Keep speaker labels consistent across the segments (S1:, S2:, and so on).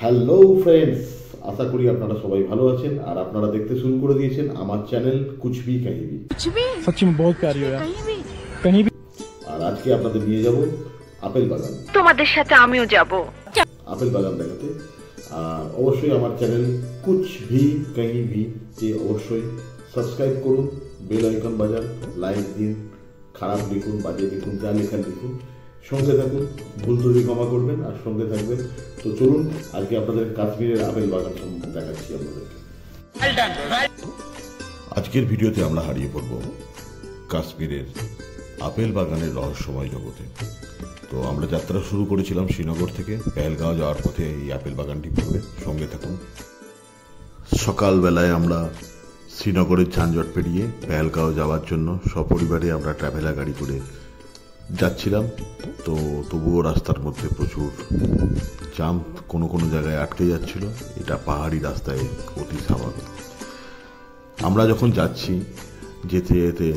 S1: Hello friends, আশা করি আপনারা সবাই ভালো আছেন আর আপনারা দেখতে শুরু করে দিয়েছেন আমার চ্যানেল कुछ भी कहीं भी।
S2: सच्ची में बहुत प्यारी हो यार, कहीं भी।
S1: আর আজকে আপনাদের নিয়ে যাব আপেল বাগান,
S3: তোমাদের সাথে আমিও যাব
S1: আপেল বাগান দেখাতে। আর অবশ্যই আমার চ্যানেল कुछ भी कहीं भी কে অবশ্যই সাবস্ক্রাইব করুন, বেল আইকন বাজান, লাইক দিন, খারাপ লিখুন, বাজে লিখুন, যা লেখার লিখুন, সঙ্গে থাকুন, ভুল ত্রুটি ক্ষমা করবেন আর সঙ্গে থাকবেন। তো চলুন আজকে আপনাদের কাশ্মীরের আপেল বাগান সম্বন্ধে দেখাচ্ছি আপনাদেরকে। আজকের ভিডিওতে আমরা হারিয়ে পড়ব কাশ্মীরের আপেল বাগানের রহস্যময় জগতে। তো আমরা যাত্রা শুরু করেছিলাম শ্রীনগর থেকে, পেহেলগাঁও যাওয়ার পথে এই আপেল বাগানটি পড়বে, সঙ্গে থাকুন। সকালবেলায় আমরা শ্রীনগরের ঝাঞ্ঝট পেরিয়ে পেহেলগাঁও যাওয়ার জন্য সপরিবারে আমরা ট্রাভেলার গাড়ি করে যাচ্ছিলাম। তো তবুও রাস্তার মধ্যে প্রচুর জাম, কোনো কোনো জায়গায় আটকে যাচ্ছিল। এটা পাহাড়ি রাস্তায় অতি স্বাভাবিক। আমরা যখন যাচ্ছি, যেতে যেতে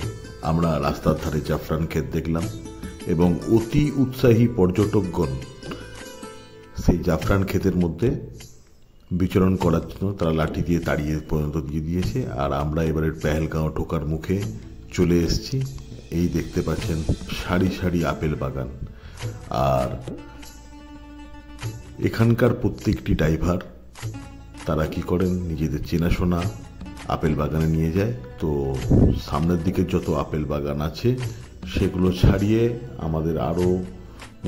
S1: আমরা রাস্তার ধারে জাফরান ক্ষেত দেখলাম এবং অতি উৎসাহী পর্যটকগণ সেই জাফরান ক্ষেতের মধ্যে বিচরণ করার জন্য তারা লাঠি দিয়ে তাড়িয়ে পর্যন্ত দিয়ে দিয়েছে। আর আমরা এবারে পেহেলগাঁও ঢোকার মুখে চলে এসেছি। এই দেখতে পাচ্ছেন সারি সারি আপেল বাগান। আর এখানকার প্রত্যেকটি ড্রাইভার তারা কি করেন, নিজেদের চেনাশোনা আপেল বাগানে নিয়ে যায়। তো সামনের দিকে যত আপেল বাগান আছে সেগুলো ছাড়িয়ে আমাদের আরও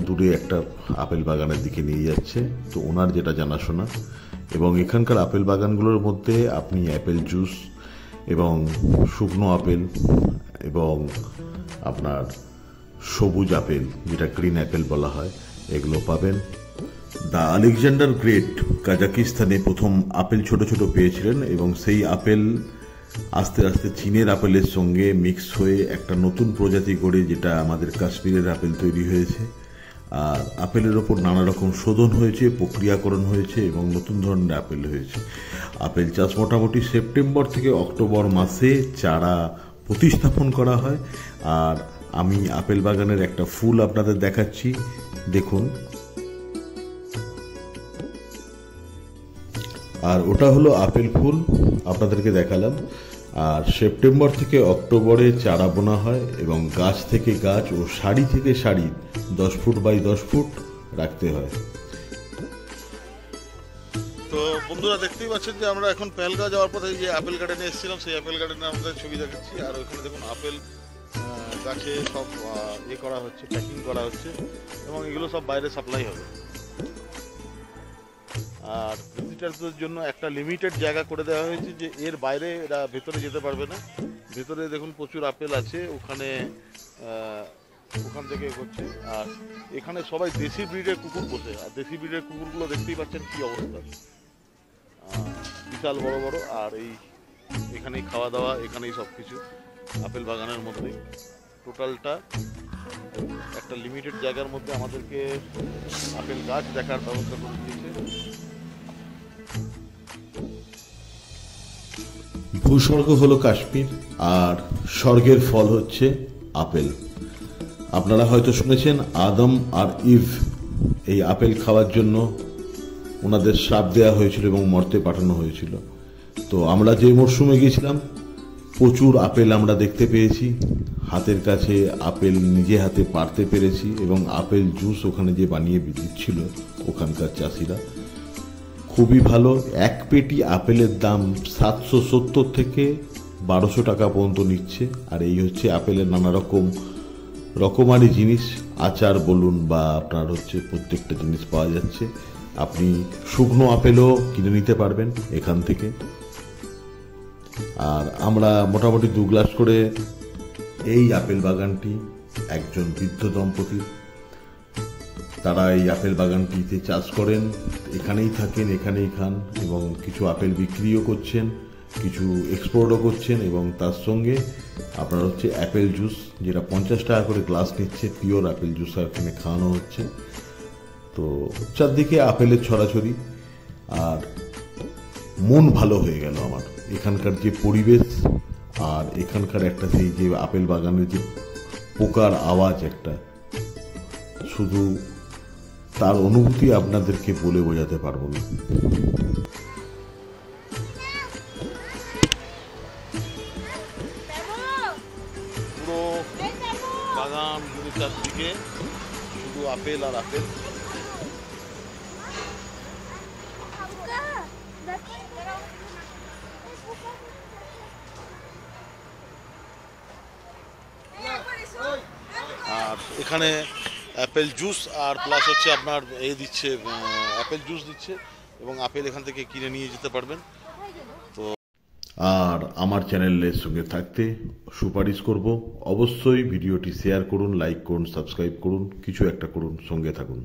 S1: দূরে একটা আপেল বাগানের দিকে নিয়ে যাচ্ছে। তো ওনার যেটা জানাশোনা, এবং এখানকার আপেল বাগানগুলোর মধ্যে আপনি অ্যাপেল জুস এবং শুকনো আপেল এবং আপনার সবুজ আপেল, যেটা গ্রিন অ্যাপেল বলা হয়, এগুলো পাবেন। দ্য আলেকজান্ডার গ্রেট কাজাকিস্তানে প্রথম আপেল ছোট ছোট পেয়েছিলেন এবং সেই আপেল আস্তে আস্তে চীনের আপেলের সঙ্গে মিক্স হয়ে একটা নতুন প্রজাতি করে, যেটা আমাদের কাশ্মীরের আপেল তৈরি হয়েছে। আর আপেলের ওপর নানা রকম শোধন হয়েছে, প্রক্রিয়াকরণ হয়েছে এবং নতুন ধরনের আপেল হয়েছে। আপেল চাষ মোটামুটি সেপ্টেম্বর থেকে অক্টোবর মাসে চারা প্রতিস্থাপন করা হয়। আর আমি আপেল বাগানের একটা ফুল আপনাদের দেখাচ্ছি, দেখুন। আর ওটা হলো আপেল ফুল, আপনাদেরকে দেখালাম। আর সেপ্টেম্বর থেকে অক্টোবরে চারা বোনা হয় এবং গাছ থেকে গাছ ও সারি থেকে সারি 10 ফুট বাই 10 ফুট রাখতে হয়।
S4: তো বন্ধুরা দেখতেই পাচ্ছেন যে আমরা এখন পেহেলগাঁও যাওয়ার পথে যে আপেল গার্ডেনে এসেছিলাম, সেই আপেল গার্ডেনে আমাদের ছবি দেখাচ্ছি। আর ওইখানে দেখুন আপেল গাছে সব করা হচ্ছে, প্যাকিং করা হচ্ছে এবং এগুলো সব বাইরে সাপ্লাই হবে। আর ভিজিটারদের জন্য একটা লিমিটেড জায়গা করে দেওয়া হয়েছে, যে এর বাইরে এরা ভেতরে যেতে পারবে না। ভেতরে দেখুন প্রচুর আপেল আছে, ওখান থেকে করছে। আর এখানে সবাই দেশি ব্রিডের কুকুর পোষে, আর দেশি ব্রিডের কুকুরগুলো দেখতেই পাচ্ছেন কি অবস্থা, বিশাল বড় বড়। আর এখানেই খাওয়া দাওয়া, এখানেই সব কিছু আপেল বাগানের মধ্যেই। টোটালটা একটা লিমিটেড জায়গার মধ্যে আমাদেরকে আপেল গাছ দেখার ব্যবস্থা করে দিয়েছে।
S1: ভূস্বর্গ হলো কাশ্মীর আর স্বর্গের ফল হচ্ছে আপেল। আপনারা হয়তো শুনেছেন আদম আর ইভ এই আপেল খাওয়ার জন্য ওনাদের শ্রাপ দেওয়া হয়েছিল এবং মর্তে পাঠানো হয়েছিল। তো আমরা যে মরশুমে গিয়েছিলাম প্রচুর আপেল আমরা দেখতে পেয়েছি, হাতের কাছে আপেল নিজে হাতে পাড়তে পেরেছি এবং আপেল জুস ওখানে যে বানিয়ে দিচ্ছিল ওখানকার চাষিরা, খুবই ভালো। এক পেটি আপেলের দাম 770 থেকে 1200 টাকা পর্যন্ত নিচ্ছে। আর এই হচ্ছে আপেলের নানা রকমারি জিনিস, আচার বলুন বা আপনার হচ্ছে প্রত্যেকটা জিনিস পাওয়া যাচ্ছে। আপনি শুকনো আপেলও কিনে নিতে পারবেন এখান থেকে। আর আমরা মোটামুটি 2 গ্লাস করে এই আপেল বাগানটি একজন বৃদ্ধ দম্পতির, তারা এই আপেল বাগানটিতে চাষ করেন, এখানেই থাকেন, এখানেই খান এবং কিছু আপেল বিক্রিও করছেন, কিছু এক্সপোর্টও করছেন। এবং তার সঙ্গে আপনার হচ্ছে অ্যাপেল জুস, যেটা 50 টাকা করে গ্লাস নিচ্ছে, পিওর আপেল জুস এখানে খাওয়ানো হচ্ছে। তো চারদিকে আপেলের ছড়াছড়ি, আর মন ভালো হয়ে গেল আমার। এখানকার যে পরিবেশ আর এখানকার একটা সেই যে আপেল বাগানের যে পোকার আওয়াজ, একটা শুধু তার অনুভূতি আপনাদেরকে বলে বোঝাতে পারবো না।
S4: পুরো বাগান ঘুরে চারদিকে শুধু আপেল আর আপেল। আর এখানে অ্যাপেল জুস আর প্লাস হচ্ছে আপনার দিচ্ছে, অ্যাপেল জুস দিচ্ছে এবং আপেল এখান থেকে কিনে নিয়ে যেতে পারবেন। তো
S1: আর আমার চ্যানেলের সঙ্গে থাকতে সুপারিশ করব, অবশ্যই ভিডিওটি শেয়ার করুন, লাইক করুন, সাবস্ক্রাইব করুন, কিছু একটা করুন, সঙ্গে থাকুন।